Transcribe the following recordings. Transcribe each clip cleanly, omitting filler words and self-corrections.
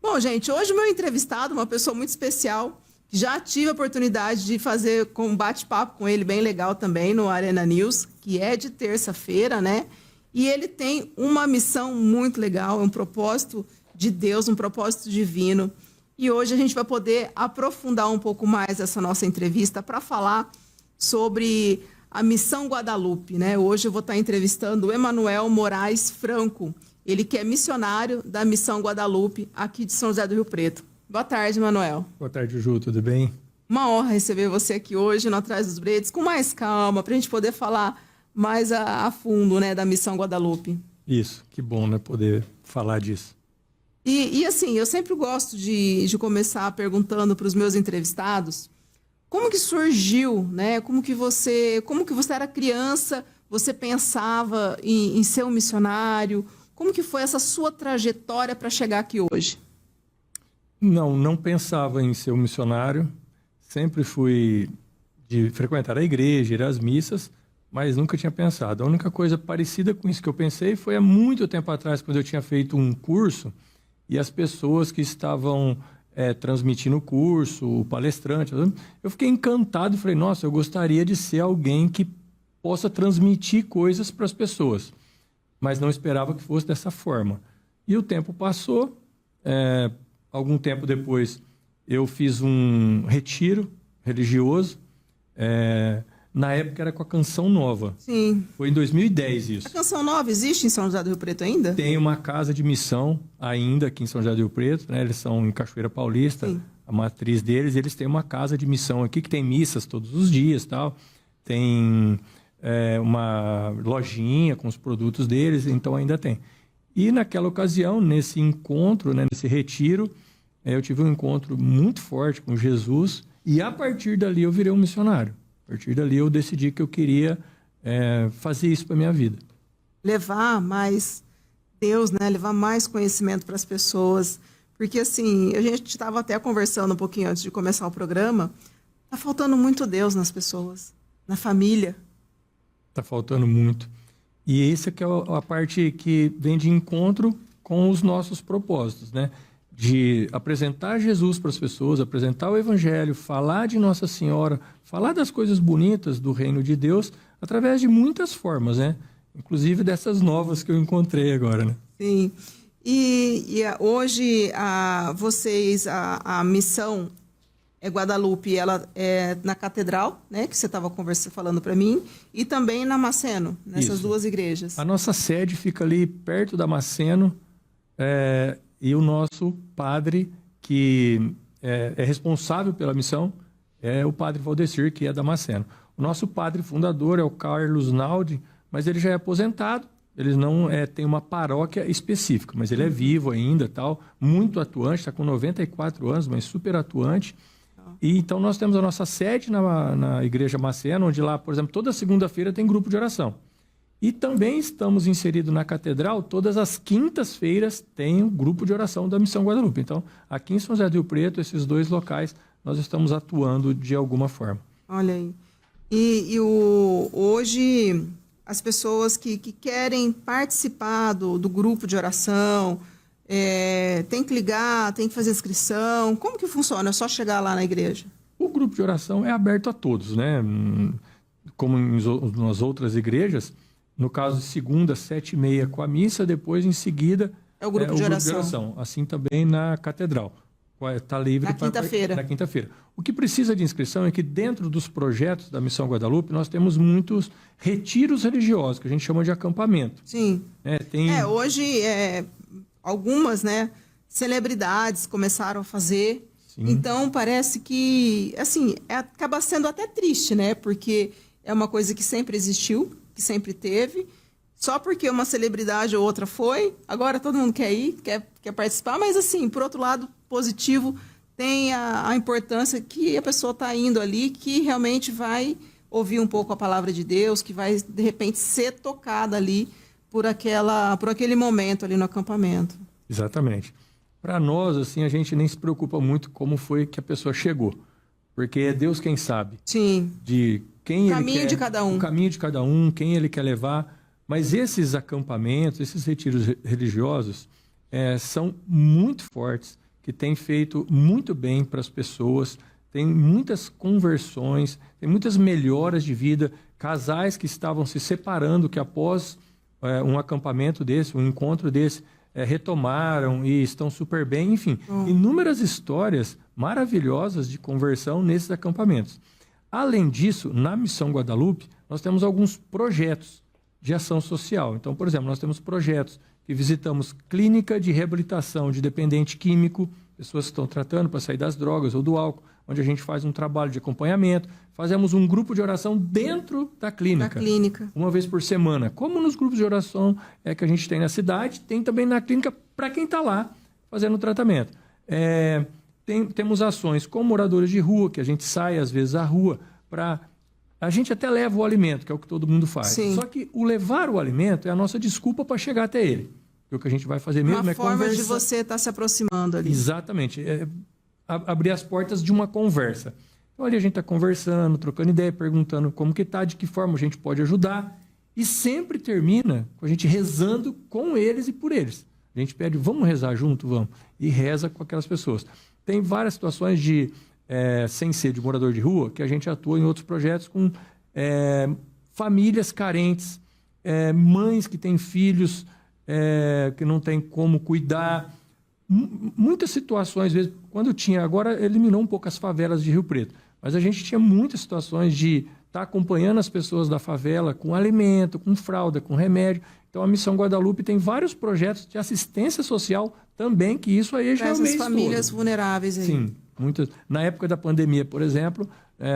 Bom, gente, hoje o meu entrevistado, uma pessoa muito especial, já tive a oportunidade de fazer um bate-papo com ele bem legal também no Arena News, que é de terça-feira, né? E ele tem uma missão muito legal, um propósito de Deus, um propósito divino. E hoje a gente vai poder aprofundar um pouco mais essa nossa entrevista para falar sobre a Missão Guadalupe, né? Hoje eu vou estar entrevistando o Emanuel Moraes Franco, ele que é missionário da Missão Guadalupe aqui de São José do Rio Preto. Boa tarde, Emanuel. Boa tarde, Ju, tudo bem? Uma honra receber você aqui hoje no Atrás dos Bredes, com mais calma, para a gente poder falar mais a fundo, né, da Missão Guadalupe. Isso, que bom, né, poder falar disso. E assim, eu sempre gosto de começar perguntando para os meus entrevistados como que surgiu, né? Como que você era criança, você pensava em ser um missionário? Como que foi essa sua trajetória para chegar aqui hoje? Não pensava em ser um missionário. Sempre fui de frequentar a igreja, ir às missas, mas nunca tinha pensado. A única coisa parecida com isso que eu pensei foi há muito tempo atrás, quando eu tinha feito um curso e as pessoas que estavam transmitindo o curso, o palestrante, eu fiquei encantado e falei, nossa, eu gostaria de ser alguém que possa transmitir coisas para as pessoas, mas não esperava que fosse dessa forma. E o tempo passou, algum tempo depois eu fiz um retiro religioso, na época era com a Canção Nova. Sim. Foi em 2010 isso. A Canção Nova existe em São José do Rio Preto ainda? Tem uma casa de missão ainda aqui em São José do Rio Preto, né? Eles são em Cachoeira Paulista, sim, a matriz deles. Eles têm uma casa de missão aqui que tem missas todos os dias, tal. Tem uma lojinha com os produtos deles, então ainda tem. E naquela ocasião, nesse encontro, né, nesse retiro, eu tive um encontro muito forte com Jesus e a partir dali eu virei um missionário. A partir dali eu decidi que eu queria fazer isso para a minha vida. Levar mais Deus, né? Levar mais conhecimento para as pessoas. Porque assim, a gente estava até conversando um pouquinho antes de começar o programa, está faltando muito Deus nas pessoas, na família. Está faltando muito. E essa que é a parte que vem de encontro com os nossos propósitos, né? De apresentar Jesus para as pessoas, apresentar o Evangelho, falar de Nossa Senhora, falar das coisas bonitas do Reino de Deus, através de muitas formas, né? Inclusive dessas novas que eu encontrei agora, né? Sim. E hoje, a missão Guadalupe, ela é na Catedral, né? Que você estava falando para mim, e também na Maceno, nessas Isso. duas igrejas. A nossa sede fica ali perto da Maceno, e o nosso padre, que é responsável pela missão, é o padre Valdecir, que é da Maceno. O nosso padre fundador é o Carlos Naldi, mas ele já é aposentado, ele não tem uma paróquia específica, mas ele é vivo ainda, tal, muito atuante, está com 94 anos, mas super atuante. E então nós temos a nossa sede na Igreja Maceno, onde lá, por exemplo, toda segunda-feira tem grupo de oração. E também estamos inseridos na Catedral, todas as quintas-feiras tem o grupo de oração da Missão Guadalupe. Então, aqui em São José do Rio Preto, esses dois locais, nós estamos atuando de alguma forma. Olha aí. Hoje, as pessoas que querem participar do grupo de oração, tem que ligar, tem que fazer inscrição. Como que funciona? É só chegar lá na igreja? O grupo de oração é aberto a todos, né? Como nas outras igrejas. No caso de segunda, 7h30 com a missa, depois em seguida é o grupo de oração. Assim também na Catedral. Está livre na quinta-feira. Na quinta-feira. O que precisa de inscrição é que dentro dos projetos da Missão Guadalupe nós temos muitos retiros religiosos, que a gente chama de acampamento. Sim. Hoje algumas, né, celebridades começaram a fazer. Sim. Então parece que assim, acaba sendo até triste, né? Porque é uma coisa que sempre existiu, que sempre teve, só porque uma celebridade ou outra foi, agora todo mundo quer ir, quer participar, mas assim, por outro lado, positivo, tem a importância que a pessoa está indo ali, que realmente vai ouvir um pouco a palavra de Deus, que vai, de repente, ser tocada ali por aquele momento ali no acampamento. Exatamente. Para nós, assim, a gente nem se preocupa muito como foi que a pessoa chegou, porque é Deus quem sabe. Sim. De quem ele caminho quer, de cada um. O caminho de cada um, quem ele quer levar. Mas esses acampamentos, esses retiros religiosos, são muito fortes que tem feito muito bem para as pessoas, tem muitas conversões, tem muitas melhoras de vida, casais que estavam se separando, que após um acampamento desse, um encontro desse, retomaram e estão super bem, enfim, inúmeras histórias maravilhosas de conversão nesses acampamentos. Além disso, na Missão Guadalupe, nós temos alguns projetos de ação social. Então, por exemplo, nós temos projetos que visitamos clínica de reabilitação de dependente químico, pessoas que estão tratando para sair das drogas ou do álcool, onde a gente faz um trabalho de acompanhamento, fazemos um grupo de oração dentro da clínica. Uma vez por semana. Como nos grupos de oração que a gente tem na cidade, tem também na clínica para quem está lá fazendo o tratamento. Temos ações com moradores de rua, que a gente sai às vezes à rua para... A gente até leva o alimento, que é o que todo mundo faz. Sim. Só que o levar o alimento é a nossa desculpa para chegar até ele. Porque o que a gente vai fazer mesmo é conversar. Uma forma de você estar se aproximando ali. Exatamente. Abrir as portas de uma conversa. Então ali a gente está conversando, trocando ideia, perguntando como que está, de que forma a gente pode ajudar. E sempre termina com a gente rezando com eles e por eles. A gente pede, vamos rezar junto? Vamos. E reza com aquelas pessoas. Tem várias situações de... sem ser de morador de rua, que a gente atua em outros projetos com famílias carentes, mães que têm filhos que não têm como cuidar. Muitas situações, às vezes, quando tinha, agora eliminou um pouco as favelas de Rio Preto, mas a gente tinha muitas situações de estar acompanhando as pessoas da favela com alimento, com fralda, com remédio. Então, a Missão Guadalupe tem vários projetos de assistência social também, que isso aí já é o mês todo. Famílias vulneráveis aí. Sim. Muitas. Na época da pandemia, por exemplo,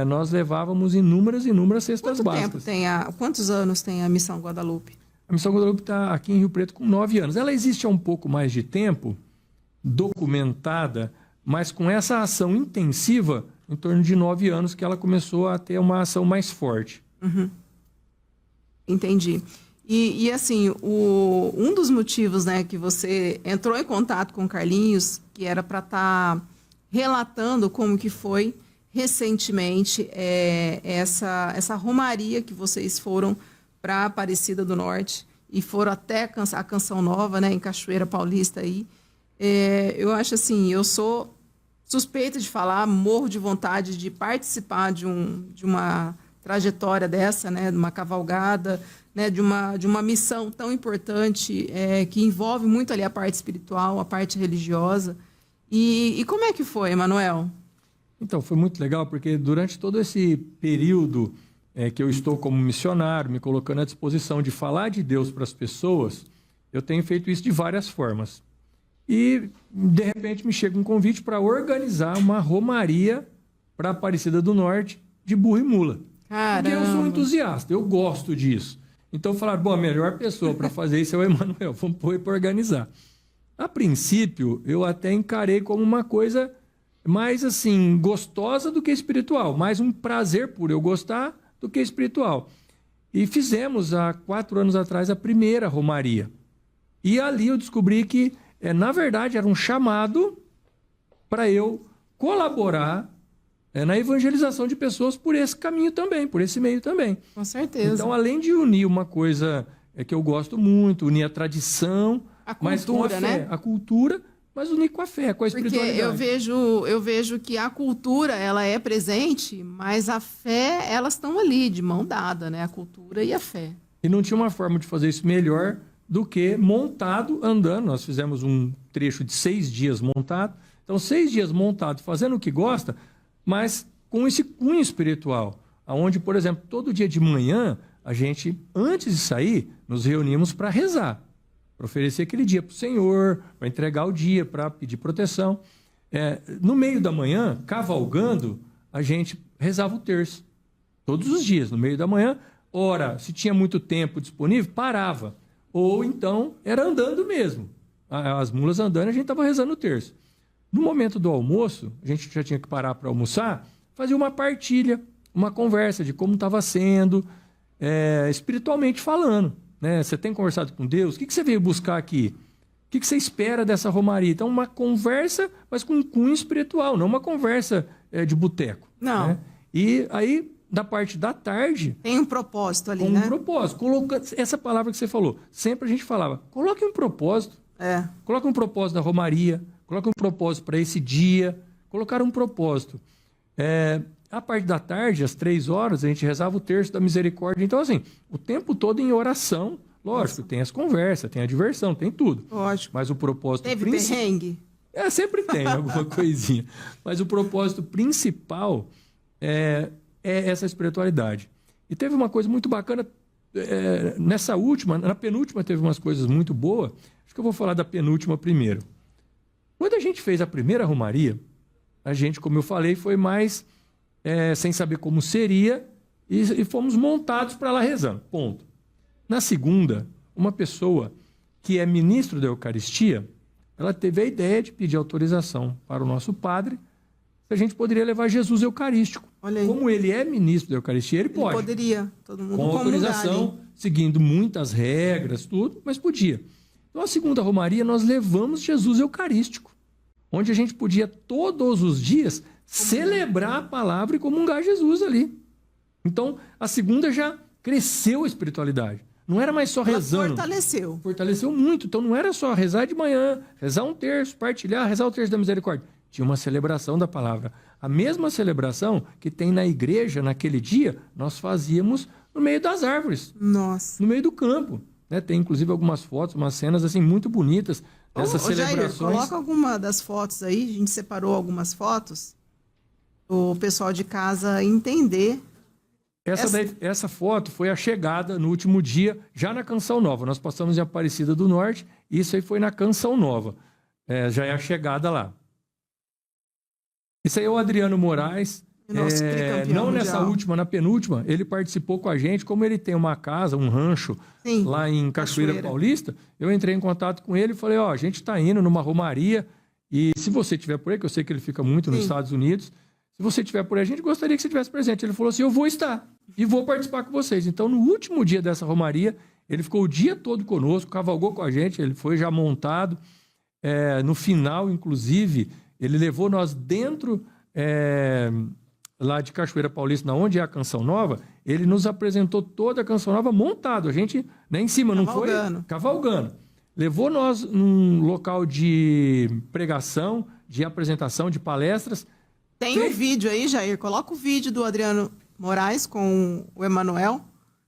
nós levávamos inúmeras cestas básicas. Quantos anos tem a Missão Guadalupe? A Missão Guadalupe está aqui em Rio Preto com 9 anos. Ela existe há um pouco mais de tempo, documentada, mas com essa ação intensiva, em torno de 9 anos, que ela começou a ter uma ação mais forte. Uhum. Entendi. E assim, um dos motivos, né, que você entrou em contato com o Carlinhos, que era para estar relatando como que foi recentemente essa romaria que vocês foram para Aparecida do Norte e foram até a Canção Nova, né, em Cachoeira Paulista aí. Eu acho assim, eu sou suspeita de falar, morro de vontade de participar de uma trajetória dessa, né, de uma cavalgada, né, de uma missão tão importante que envolve muito ali a parte espiritual, a parte religiosa. E como é que foi, Emanuel? Então, foi muito legal, porque durante todo esse período que eu estou como missionário, me colocando à disposição de falar de Deus para as pessoas, eu tenho feito isso de várias formas. E, de repente, me chega um convite para organizar uma romaria para Aparecida do Norte de burro e mula. Caramba. Porque eu sou um entusiasta, eu gosto disso. Então, falaram, bom, a melhor pessoa para fazer isso é o Emanuel, vamos pôr para organizar. A princípio, eu até encarei como uma coisa mais, assim, gostosa do que espiritual, mais um prazer por eu gostar do que espiritual. E fizemos, há 4 anos atrás, a primeira romaria. E ali eu descobri que, na verdade, era um chamado para eu colaborar na evangelização de pessoas por esse caminho também, por esse meio também. Com certeza. Então, além de unir uma coisa que eu gosto muito, unir a tradição... A cultura, mas com a fé, né? A cultura, mas unir com a fé, com a espiritualidade. Porque eu vejo que a cultura, ela é presente, mas a fé, elas estão ali, de mão dada, né? A cultura e a fé. E não tinha uma forma de fazer isso melhor do que montado, andando. Nós fizemos um trecho de 6 dias montado. Então, 6 dias montado, fazendo o que gosta, mas com esse cunho espiritual. Onde, por exemplo, todo dia de manhã, a gente, antes de sair, nos reunimos para rezar. Para oferecer aquele dia para o Senhor, para entregar o dia, para pedir proteção. No meio da manhã, cavalgando, a gente rezava o terço. Todos os dias, no meio da manhã. Ora, se tinha muito tempo disponível, parava. Ou então, era andando mesmo. As mulas andando, a gente estava rezando o terço. No momento do almoço, a gente já tinha que parar para almoçar, fazia uma partilha, uma conversa de como estava sendo, espiritualmente falando. Né? Você tem conversado com Deus? O que você veio buscar aqui? O que você espera dessa romaria? Então, uma conversa, mas com um cunho espiritual, não uma conversa de boteco. Não. Né? E aí, da parte da tarde... Tem um propósito ali, né? Um propósito. Essa palavra que você falou, sempre a gente falava, coloque um propósito. Coloque um propósito da romaria, coloque um propósito para esse dia. Colocar um propósito. A parte da tarde, às 3 horas, a gente rezava o terço da misericórdia. Então, assim, o tempo todo em oração. Lógico, tem as conversas, tem a diversão, tem tudo. Lógico. Mas o propósito Teve principal... perrengue? Sempre tem alguma coisinha. Mas o propósito principal é essa espiritualidade. E teve uma coisa muito bacana, na penúltima teve umas coisas muito boas. Acho que eu vou falar da penúltima primeiro. Quando a gente fez a primeira romaria, a gente, como eu falei, foi mais sem saber como seria e fomos montados para lá rezando. Ponto. Na segunda, uma pessoa que é ministro da Eucaristia, ela teve a ideia de pedir autorização para o nosso padre se a gente poderia levar Jesus Eucarístico. Olha aí. Como ele é ministro da Eucaristia, ele pode. Poderia, todo mundo Com autorização, seguindo muitas regras, tudo, mas podia. Então, a segunda romaria, nós levamos Jesus Eucarístico, onde a gente podia todos os dias celebrar a palavra e comungar Jesus ali. Então, a segunda já cresceu a espiritualidade. Não era mais só rezando. Fortaleceu. Fortaleceu muito. Então, não era só rezar de manhã, rezar um terço, partilhar, rezar o terço da misericórdia. Tinha uma celebração da palavra. A mesma celebração que tem na igreja naquele dia, nós fazíamos no meio das árvores. Nossa. No meio do campo. Né? Tem, inclusive, algumas fotos, umas cenas assim muito bonitas dessas celebrações. Jair, coloca alguma das fotos aí. A gente separou algumas fotos. O pessoal de casa entender. Essa foto foi a chegada no último dia, já na Canção Nova. Nós passamos em Aparecida do Norte, e isso aí foi na Canção Nova. Já é a chegada lá. Isso aí é o Adriano Moraes. Nossa, não nessa última, na penúltima, ele participou com a gente. Como ele tem uma casa, um rancho, sim, lá em Cachoeira Paulista, eu entrei em contato com ele e falei, a gente está indo numa romaria, e se você estiver por aí, que eu sei que ele fica muito nos Estados Unidos, se você estiver por aí, a gente gostaria que você estivesse presente. Ele falou assim, eu vou estar e vou participar com vocês. Então, no último dia dessa romaria, ele ficou o dia todo conosco, cavalgou com a gente, ele foi já montado. No final, inclusive, ele levou nós dentro lá de Cachoeira Paulista, onde é a Canção Nova, ele nos apresentou toda a Canção Nova montado. A gente, em cima, não foi? Cavalgando. Levou nós num local de pregação, de apresentação, de palestras. Tem um vídeo aí, Jair. Coloca o vídeo do Adriano Moraes com o Emanuel.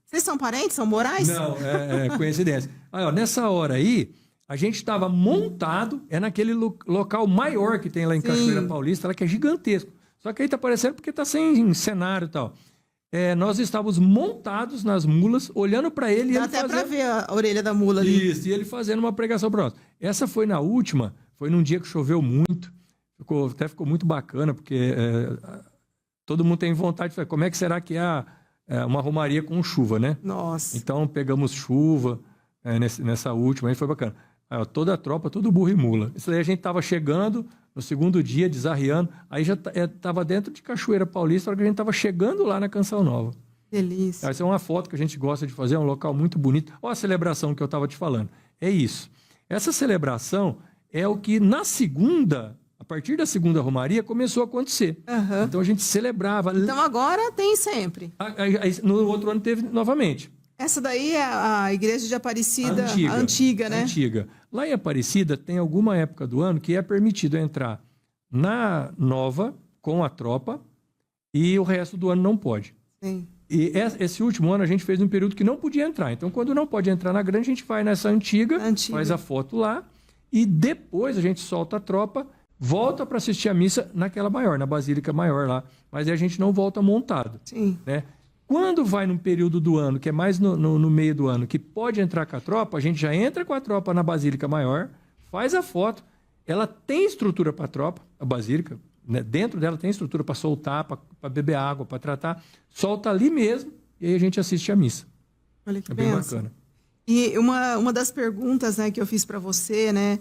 Vocês são parentes? São Moraes? Não, é coincidência. Nessa hora aí, a gente estava montado, naquele local maior que tem lá em Cachoeira Paulista, lá que é gigantesco. Só que aí tá aparecendo porque tá sem cenário e tal. Nós estávamos montados nas mulas, olhando para ele. Dá até para ver a orelha da mula ali. Isso, e ele fazendo uma pregação para nós. Essa foi na última, foi num dia que choveu muito. Ficou muito bacana, porque todo mundo tem vontade de falar, como é que será que é uma romaria com chuva, né? Nossa. Então, pegamos chuva nessa última, aí foi bacana. Toda a tropa, tudo burro e mula. Isso aí a gente estava chegando no segundo dia, desarreando, aí já estava dentro de Cachoeira Paulista, a hora que a gente estava chegando lá na Canção Nova. Delícia. Essa é uma foto que a gente gosta de fazer, é um local muito bonito. Olha a celebração que eu estava te falando. É isso. Essa celebração é o que na segunda... A partir da segunda romaria começou a acontecer. Uhum. Então a gente celebrava. Então agora tem sempre. No outro ano teve novamente. Essa daí é a igreja de Aparecida antiga, né? Antiga. Lá em Aparecida tem alguma época do ano que é permitido entrar na nova com a tropa e o resto do ano não pode. Sim. E esse último ano a gente fez um período que não podia entrar. Então quando não pode entrar na grande, a gente vai nessa antiga. Faz a foto lá e depois a gente solta a tropa, volta para assistir a missa naquela maior, na Basílica Maior lá. Mas aí a gente não volta montado. Sim. Né? Quando vai num período do ano, que é mais no meio do ano, que pode entrar com a tropa, a gente já entra com a tropa na Basílica Maior, faz a foto. Ela tem estrutura para a tropa, a Basílica. Né? Dentro dela tem estrutura para soltar, para beber água, para tratar. Solta ali mesmo e aí a gente assiste a missa. Olha que bem bacana. E uma das perguntas, né, que eu fiz para você, né?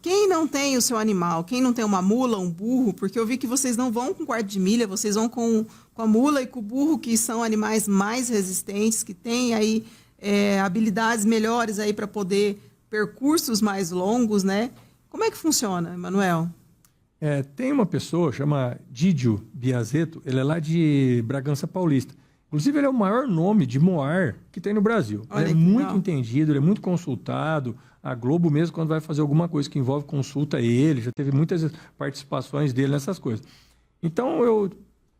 Quem não tem o seu animal, quem não tem uma mula, um burro, porque eu vi que vocês não vão com quarto de milha, vocês vão com a mula e com o burro, que são animais mais resistentes, que têm aí habilidades melhores aí para poder percursos mais longos, né? Como é que funciona, Emanuel? Tem uma pessoa, chama Didio Biazeto, ele é lá de Bragança Paulista. Inclusive, ele é o maior nome de Moar que tem no Brasil. Olha, ele é muito entendido, ele é muito consultado. A Globo mesmo, quando vai fazer alguma coisa que envolve consulta ele, já teve muitas participações dele nessas coisas. Então, eu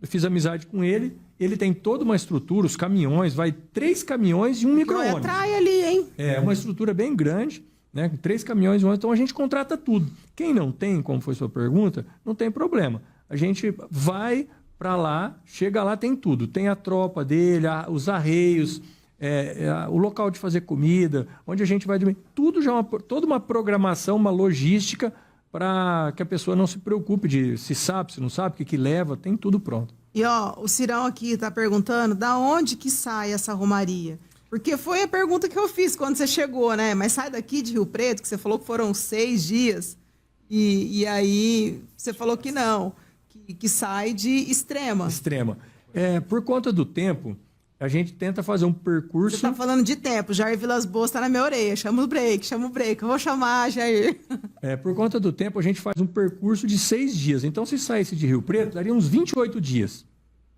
fiz amizade com ele. Ele tem toda uma estrutura, os caminhões, vai 3 caminhões e um micro-ônibus. Atrai ali, hein? É uma estrutura bem grande, né? Com 3 caminhões, então a gente contrata tudo. Quem não tem, como foi sua pergunta, não tem problema. A gente vai para lá, chega lá, tem tudo. Tem a tropa dele, os arreios, o local de fazer comida, onde a gente vai dormir. Tudo já toda uma programação, uma logística para que a pessoa não se preocupe de se sabe, se não sabe, o que leva, tem tudo pronto. E o Cirão aqui está perguntando da onde que sai essa romaria? Porque foi a pergunta que eu fiz quando você chegou, né? Mas sai daqui de Rio Preto, que você falou que foram 6 dias, e aí você falou que não, que sai de Extrema. Extrema. Por conta do tempo, a gente tenta fazer um percurso... Você está falando de tempo, Jair Vilas Boas está na minha orelha, chama o break, eu vou chamar, Jair. Por conta do tempo, a gente faz um percurso de 6 dias. Então, se saísse de Rio Preto, daria uns 28 dias.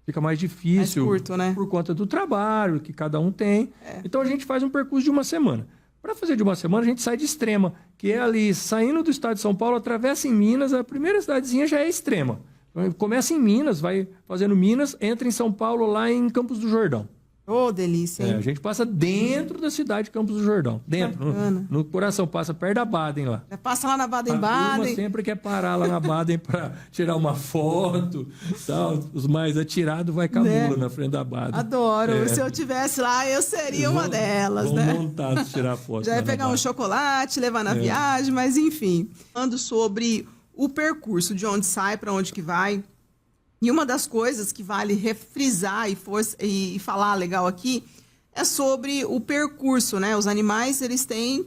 Fica mais difícil, mais curto, né? Por conta do trabalho que cada um tem. Então, a gente faz um percurso de uma semana. Para fazer de uma semana, a gente sai de Extrema, que é ali, saindo do estado de São Paulo, atravessa em Minas, a primeira cidadezinha já é Extrema. Começa em Minas, vai fazendo Minas, entra em São Paulo, lá em Campos do Jordão. Ô, delícia, hein? A gente passa dentro da cidade de Campos do Jordão. Dentro, no coração, passa perto da Baden lá. Já passa lá na A Baden-Baden. turma sempre quer parar lá na Baden para tirar uma foto. Tal. Os mais atirados vai com a mula na frente da Baden. Adoro. Se eu tivesse lá, eu seria uma delas, né? Montados tirar foto. Já ia pegar um chocolate, levar na viagem, mas enfim. Falando sobre o percurso, de onde sai, para onde que vai. E uma das coisas que vale refrisar e falar legal aqui é sobre o percurso, né? Os animais, eles têm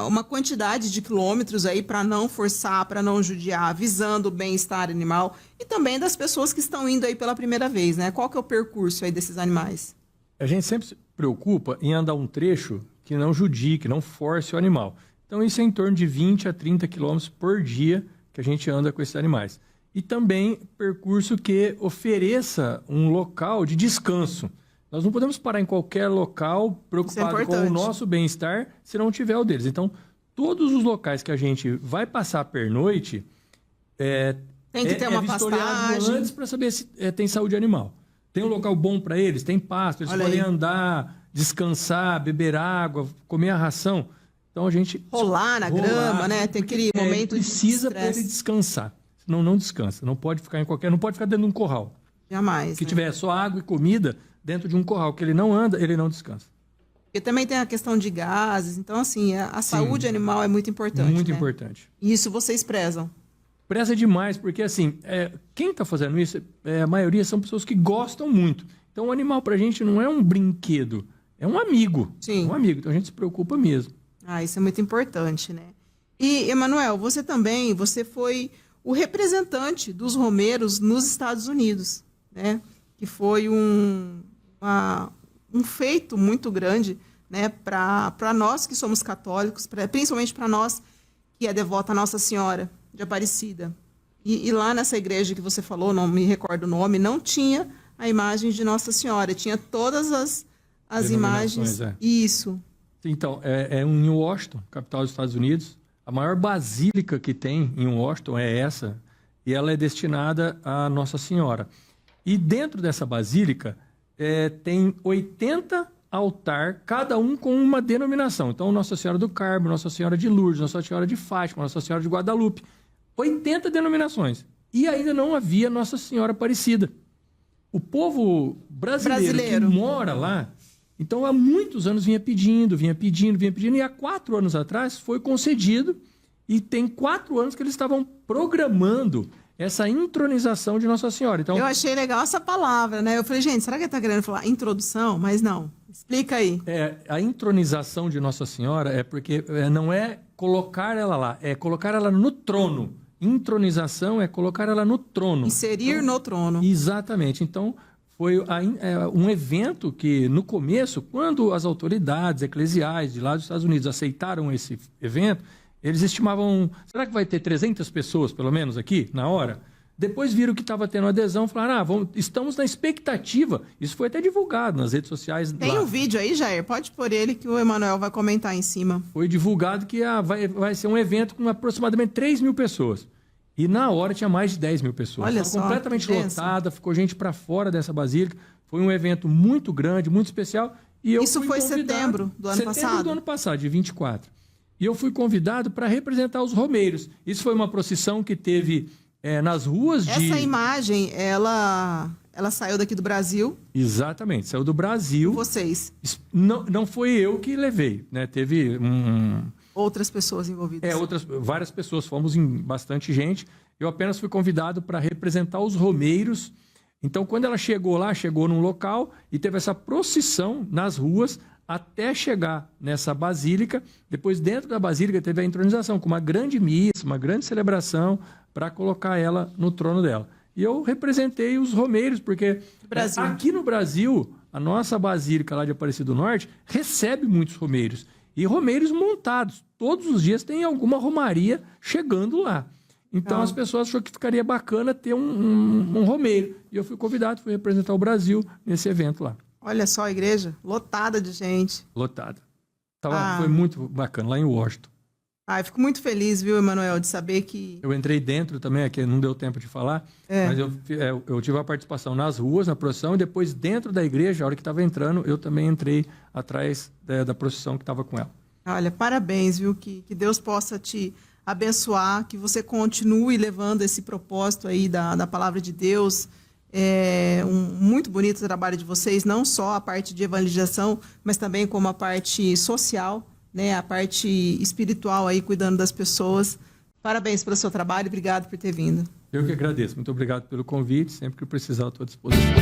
uma quantidade de quilômetros aí para não forçar, para não judiar, visando o bem-estar animal e também das pessoas que estão indo aí pela primeira vez, né? Qual que é o percurso aí desses animais? A gente sempre se preocupa em andar um trecho que não judie, que não force o animal. Então, isso é em torno de 20 a 30 quilômetros por dia que a gente anda com esses animais. E também percurso que ofereça um local de descanso. Nós não podemos parar em qualquer local preocupado com o nosso bem-estar se não tiver o deles. Então, todos os locais que a gente vai passar a pernoite tem que ter uma pastagem antes para saber se tem saúde animal. Tem um local bom para eles, tem pasto, eles podem andar, descansar, beber água, comer a ração. Então a gente rolar na grama, né? Tem aquele momento de precisa para ele descansar. Senão não descansa. Não pode ficar não pode ficar dentro de um corral. Jamais. Se tiver só água e comida dentro de um corral que ele não anda, ele não descansa. Porque também tem a questão de gases. Então, assim, a saúde animal é muito importante. Muito importante. E isso vocês prezam. Preza demais, porque assim, quem está fazendo isso, a maioria são pessoas que gostam muito. Então, o animal para a gente não é um brinquedo, é um amigo. Sim. É um amigo, então a gente se preocupa mesmo. Isso é muito importante, né? E, Emanuel, você foi o representante dos romeiros nos Estados Unidos, né? Que foi um feito muito grande, né? Para nós que somos católicos, principalmente para nós que é devota a Nossa Senhora de Aparecida. E lá nessa igreja que você falou, não me recordo o nome, não tinha a imagem de Nossa Senhora, tinha todas as imagens. Isso. Então, em Washington, capital dos Estados Unidos. A maior basílica que tem em Washington é essa, e ela é destinada a Nossa Senhora. E dentro dessa basílica tem 80 altares, cada um com uma denominação. Então, Nossa Senhora do Carmo, Nossa Senhora de Lourdes, Nossa Senhora de Fátima, Nossa Senhora de Guadalupe. 80 denominações. E ainda não havia Nossa Senhora Aparecida. O povo brasileiro que mora lá, então há muitos anos vinha pedindo, e há 4 anos atrás foi concedido, e tem 4 anos que eles estavam programando essa intronização de Nossa Senhora. Então, eu achei legal essa palavra, né? Eu falei, gente, será que ele está querendo falar introdução? Mas não. Explica aí. A intronização de Nossa Senhora é porque não é colocar ela lá, é colocar ela no trono. Intronização é colocar ela no trono. Inserir no trono. Exatamente. Então, foi um evento que, no começo, quando as autoridades eclesiais de lá dos Estados Unidos aceitaram esse evento, eles estimavam, será que vai ter 300 pessoas, pelo menos, aqui, na hora? Depois viram que estava tendo adesão, falaram, estamos na expectativa. Isso foi até divulgado nas redes sociais. Tem um vídeo aí, Jair? Pode pôr ele que o Emanuel vai comentar em cima. Foi divulgado que vai ser um evento com aproximadamente 3 mil pessoas. E na hora tinha mais de 10 mil pessoas. Olha Estava só, completamente que bênção. lotada, ficou gente para fora dessa basílica. Foi um evento muito grande, muito especial. E eu Isso fui foi convidado- setembro do ano passado? Setembro do ano passado, de 24. E eu fui convidado para representar os romeiros. Isso foi uma procissão que teve nas ruas de... Essa imagem, ela saiu daqui do Brasil, Exatamente, saiu do Brasil. vocês, Não foi eu que levei, né? Teve outras pessoas envolvidas. várias pessoas, fomos em bastante gente. Eu apenas fui convidado para representar os romeiros. Então, quando ela chegou lá, chegou num local e teve essa procissão nas ruas até chegar nessa basílica. Depois, dentro da basílica, teve a entronização com uma grande missa, uma grande celebração para colocar ela no trono dela. E eu representei os romeiros, porque Brasil. aqui no Brasil, a nossa basílica lá de Aparecida do Norte recebe muitos romeiros. E romeiros montados. Todos os dias tem alguma romaria chegando lá. Então as pessoas acharam que ficaria bacana ter um romeiro. E eu fui convidado, fui representar o Brasil nesse evento lá. Olha só a igreja, lotada de gente. Lotada. Foi muito bacana, lá em Washington. Eu fico muito feliz, viu, Emanuel, de saber que... Eu entrei dentro também, aqui não deu tempo de falar, mas eu tive a participação nas ruas, na procissão, e depois dentro da igreja, a hora que estava entrando, eu também entrei atrás da procissão que estava com ela. Olha, parabéns, viu, que Deus possa te abençoar, que você continue levando esse propósito aí da palavra de Deus. É muito bonito o trabalho de vocês, não só a parte de evangelização, mas também como a parte social, né, a parte espiritual aí, cuidando das pessoas. Parabéns pelo seu trabalho e obrigado por ter vindo. Eu que agradeço. Muito obrigado pelo convite. Sempre que precisar, estou à disposição.